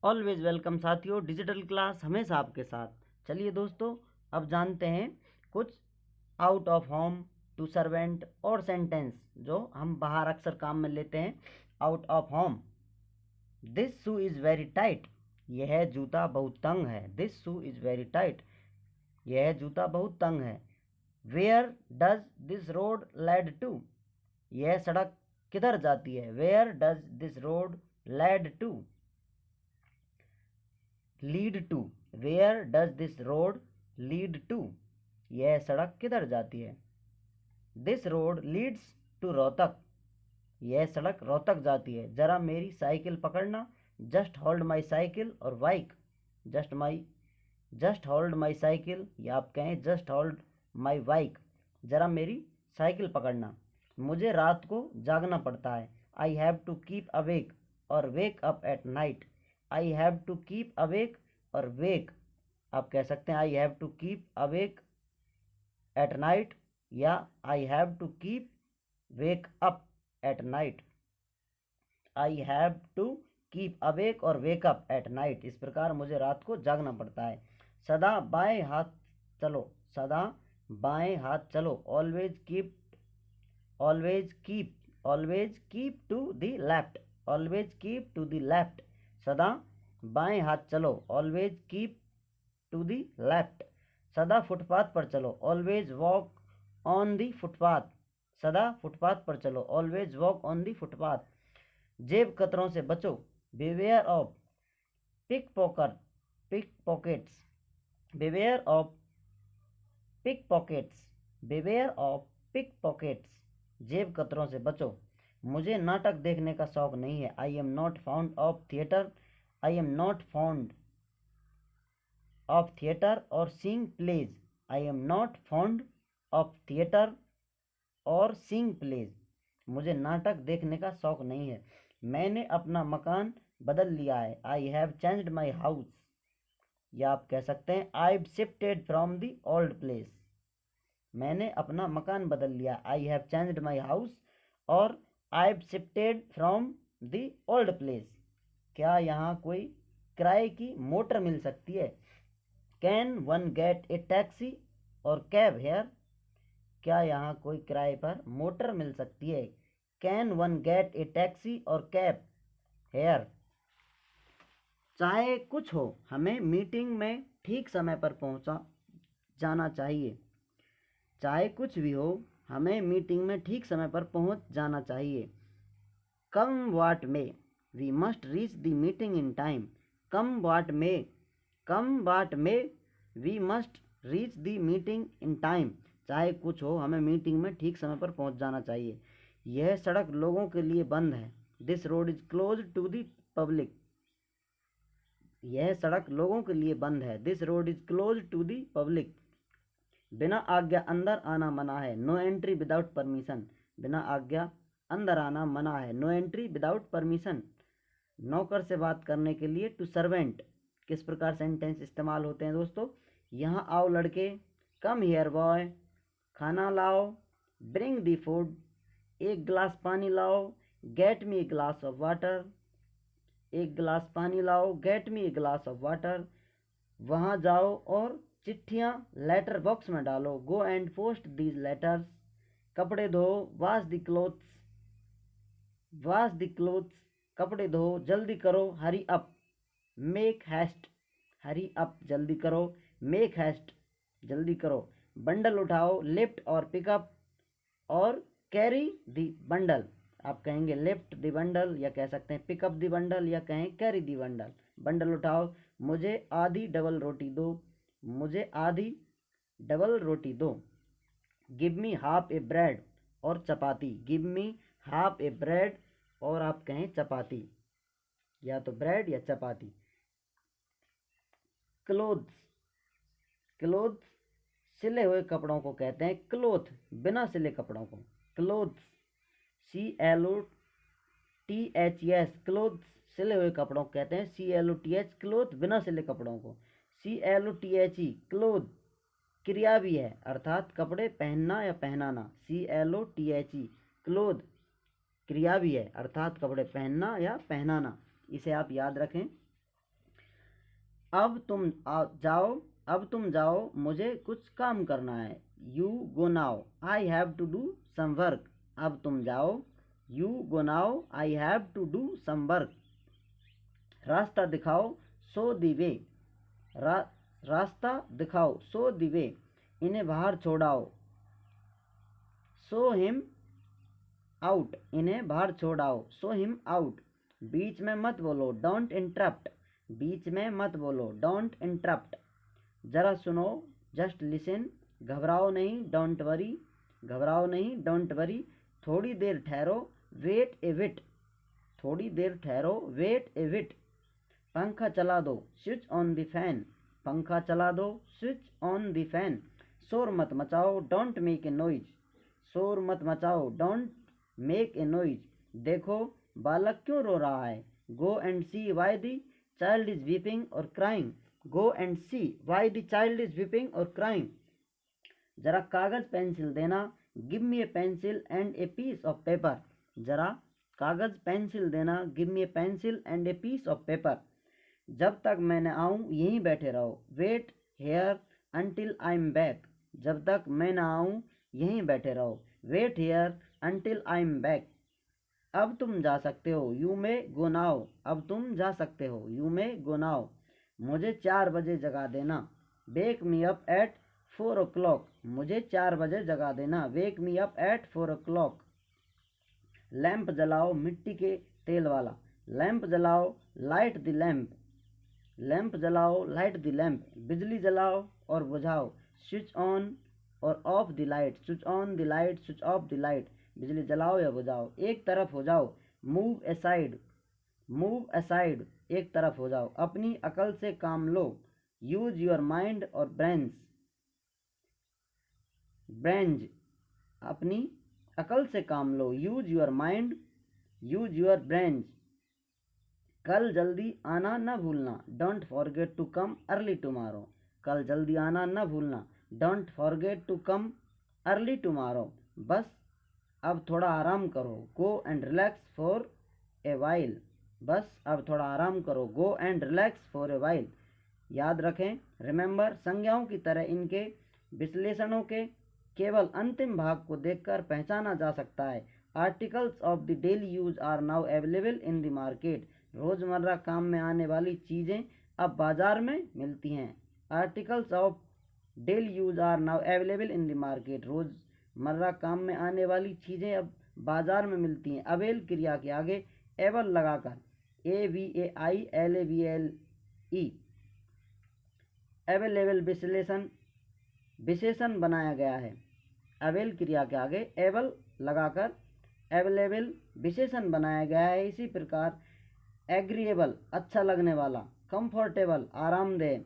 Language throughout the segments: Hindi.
ऑलवेज वेलकम साथियों, डिजिटल क्लास हमेशा आपके साथ। चलिए दोस्तों, अब जानते हैं कुछ out of home, to servant और सेंटेंस जो हम बाहर अक्सर काम में लेते हैं। Out of home, this shoe is very tight. यह जूता बहुत तंग है। This shoe is very tight. यह जूता बहुत तंग है। Where does this road lead to. यह सड़क किधर जाती है। Where does this road lead to. Lead to, where does this road lead to. यह सड़क किधर जाती है। This road leads to Rohtak. यह सड़क रोहतक जाती है। जरा मेरी साइकिल पकड़ना। जस्ट होल्ड माई साइकिल और bike. Just hold my cycle, या आप कहें जस्ट होल्ड माई बाइक। जरा मेरी साइकिल पकड़ना। मुझे रात को जागना पड़ता है। I have to keep awake or wake up at night. I have to keep awake or wake, आप कह सकते हैं I have to keep awake at night, या I have to keep wake up at night. I have to keep awake or wake up at night, इस प्रकार मुझे रात को जागना पड़ता है। सदा बाएं हाथ चलो। सदा बाएं हाथ चलो। Always keep to the left. Always keep to the left. सदा बाएं हाथ चलो। Always keep to the left. सदा फुटपाथ पर चलो। Always walk on the footpath. सदा फुटपाथ पर चलो। Always walk on the footpath. जेब कतरों से बचो। Beware of pick pockets. Beware of pick pockets. Beware of pick pockets. जेब कतरों से बचो। मुझे नाटक देखने का शौक नहीं है। I am not fond of theatre. I am not fond of theatre or seeing plays. I am not fond of theatre or seeing plays. मुझे नाटक देखने का शौक नहीं है। मैंने अपना मकान बदल लिया है। I have changed my house, या आप कह सकते हैं I have shifted from the old place. मैंने अपना मकान बदल लिया। I have changed my house or I have shifted from the old place. क्या यहाँ कोई किराए की मोटर मिल सकती है। Can one get a taxi or cab here. क्या यहाँ कोई किराए पर मोटर मिल सकती है। Can one get a taxi or cab hair. चाहे कुछ हो, हमें मीटिंग में ठीक समय पर पहुंचा जाना चाहिए। चाहे कुछ भी हो, हमें मीटिंग में ठीक समय पर पहुंच जाना चाहिए। Come what may, we must reach the meeting in time. Come what may we must reach the meeting in time. चाहे कुछ हो, हमें मीटिंग में ठीक समय पर पहुंच जाना चाहिए। यह सड़क लोगों के लिए बंद है। This road is close to the public. यह सड़क लोगों के लिए बंद है। This road is close to the public. बिना आज्ञा अंदर आना मना है। No entry without permission. बिना आज्ञा अंदर आना मना है। No entry without permission. नौकर से बात करने के लिए टू सर्वेंट किस प्रकार सेंटेंस इस्तेमाल होते हैं दोस्तों। यहाँ आओ लड़के। Come here boy. खाना लाओ। ब्रिंग दी फूड। एक गिलास पानी लाओ। Get me glass of water. एक गिलास पानी लाओ। Get me glass of water. वहाँ जाओ और चिट्ठियाँ लेटर बॉक्स में डालो। Go and post these letters. कपड़े धो। Wash the clothes. Wash the clothes. कपड़े धो। जल्दी करो। Hurry up. Make heist. Hurry up, जल्दी करो। मेक हैस्ट, जल्दी करो। बंडल उठाओ। लिफ्ट और पिकअप और कैरी द बंडल। आप कहेंगे लिफ्ट द बंडल, या कह सकते हैं पिकअप द बंडल, या कहें कैरी द बंडल। बंडल उठाओ। मुझे आधी डबल रोटी दो। मुझे आधी डबल रोटी दो। गिव मी हाफ ए ब्रेड और चपाती। गिव मी हाफ ए ब्रेड और आप कहें चपाती, या तो ब्रेड या चपाती। क्लोथ्स। क्लोथ्स सिले हुए कपड़ों को कहते हैं क्लोथ। बिना सिले कपड़ों को क्लोथ्स। CLOTHES क्लोथ्स सिले हुए कपड़ों को कहते हैं। CLOTH क्लोथ बिना सिले कपड़ों को। CLOTHE क्लोथ क्रिया भी है, अर्थात कपड़े पहनना या पहनाना। CLOTHE क्लोथ क्रिया भी है, अर्थात कपड़े पहनना या पहनाना। इसे आप याद रखें। अब तुम जाओ, मुझे कुछ काम करना है। You go now, I have to do some work. अब तुम जाओ, you go now, I have to do some work. रास्ता दिखाओ, शो द वे। रास्ता दिखाओ, शो द वे। इन्हें बाहर छोड़ाओ, शो हिम आउट। इन्हें बाहर छोड़ाओ, शो हिम आउट। बीच में मत बोलो, डोंट इंटरप्ट। बीच में मत बोलो, डोंट इंटरप्ट। जरा सुनो, जस्ट लिसन। घबराओ नहीं, डोंट वरी। घबराओ नहीं, डोंट वरी। थोड़ी देर ठहरो, वेट ए विट। थोड़ी देर ठहरो, वेट ए विट। पंखा चला दो, स्विच ऑन द फैन। पंखा चला दो, स्विच ऑन द फैन। शोर मत मचाओ, डोंट मेक ए नॉइज। शोर मत मचाओ, डोंट मेक ए नॉइज। देखो, बालक क्यों रो रहा है। Go and see why the child is weeping or crying. Go and see why the child is weeping or crying. जरा कागज पेंसिल देना, give me a pencil and a piece of paper. जरा कागज पेंसिल देना, give me a pencil and a piece of paper. जब तक मैं न आऊँ यहीं बैठे रहो, wait here until I am back. जब तक मैं न आऊँ यहीं बैठे रहो, wait here until I am back. अब तुम जा सकते हो, यू मे गो नाउ। अब तुम जा सकते हो, यू मे गो नाउ। मुझे 4 बजे जगा देना, wake me up at 4 o'clock। मुझे 4 बजे जगा देना, wake me up at 4 o'clock। Lamp जलाओ, मिट्टी के तेल वाला। लैंप जलाओ, लाइट द लैंप। लैंप जलाओ, लाइट द लैंप। बिजली जलाओ और बुझाओ, switch on or off the light. Switch on the light, switch off the light. बिजली जलाओ या बुझाओ। एक तरफ हो जाओ, मूव असाइड। मूव असाइड, एक तरफ हो जाओ। अपनी अकल से काम लो, use your mind or brains. Brains, अपनी अकल से काम लो, use your mind, use your brains. कल जल्दी आना न भूलना, don't forget to come early tomorrow. कल जल्दी आना न भूलना, don't forget to come early tomorrow. बस अब थोड़ा आराम करो, go and relax for a while. बस अब थोड़ा आराम करो, go and relax for a while. याद रखें, रिमेंबर, संज्ञाओं की तरह इनके विश्लेषणों के केवल अंतिम भाग को देखकर पहचाना जा सकता है। Articles of the daily use are now available in the market. रोजमर्रा काम में आने वाली चीज़ें अब बाजार में मिलती हैं। Articles of daily use are now available in the market. रोजमर्रा काम में आने वाली चीज़ें अब बाजार में मिलती हैं। अवेल क्रिया के आगे एबल लगाकर, AVAILABLE, अवेलेबल विशेषण बनाया गया है। अवेल क्रिया के आगे एबल लगाकर अवेलेबल विशेषण बनाया गया है। इसी प्रकार एग्रीएबल, अच्छा लगने वाला। कंफर्टेबल, आरामदेह।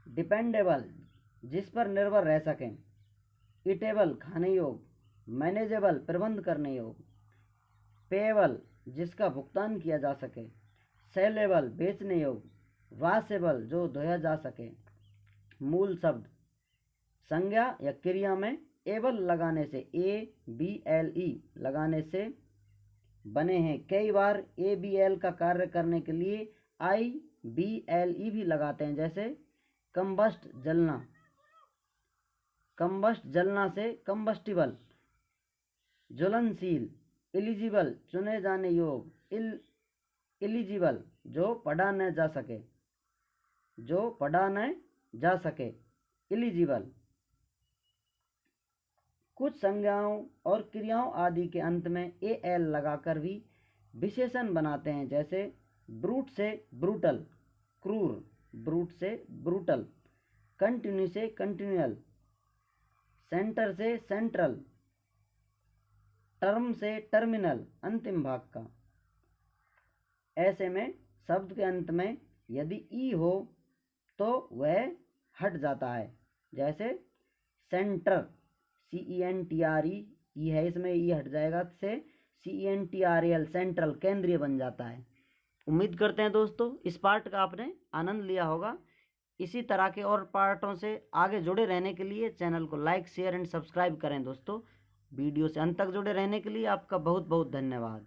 डिपेंडेबल, जिस पर निर्भर रह सकें। ईटेबल, खाने योग। मैनेजेबल, प्रबंध करने योग। पेएबल, जिसका भुगतान किया जा सके। सेलेबल, बेचने योग। वाशेबल, जो धोया जा सके। मूल शब्द संज्ञा या क्रिया में एबल लगाने से, ABLE लगाने से बने हैं। कई बार ABL का कार्य करने के लिए IBLE भी लगाते हैं, जैसे कंबस्ट, जलना। कंबस्ट, जलना से कंबस्टिबल। ज्वलनशील, एलिजिबल, चुने जाने योग। एलिजिबल, जो पढ़ा न जा सके। जो पढ़ा न जा सके, एलिजिबल। कुछ संज्ञाओं और क्रियाओं आदि के अंत में AL लगाकर भी विशेषण बनाते हैं, जैसे ब्रूट से ब्रूटल, क्रूर। ब्रूट से ब्रूटल। कंटिन्यू से कंटिन्यूअल। सेंटर से सेंट्रल। टर्म से टर्मिनल, अंतिम भाग का। ऐसे में शब्द के अंत में यदि ई हो तो वह हट जाता है, जैसे सेंटर, CENTRE, ई है इसमें, ई हट जाएगा से CENTRAL, सेंट्रल, केंद्रीय बन जाता है। उम्मीद करते हैं दोस्तों इस पार्ट का आपने आनंद लिया होगा। इसी तरह के और पार्टों से आगे जुड़े रहने के लिए चैनल को लाइक, शेयर एंड सब्सक्राइब करें दोस्तों। वीडियो से अंत तक जुड़े रहने के लिए आपका बहुत बहुत धन्यवाद।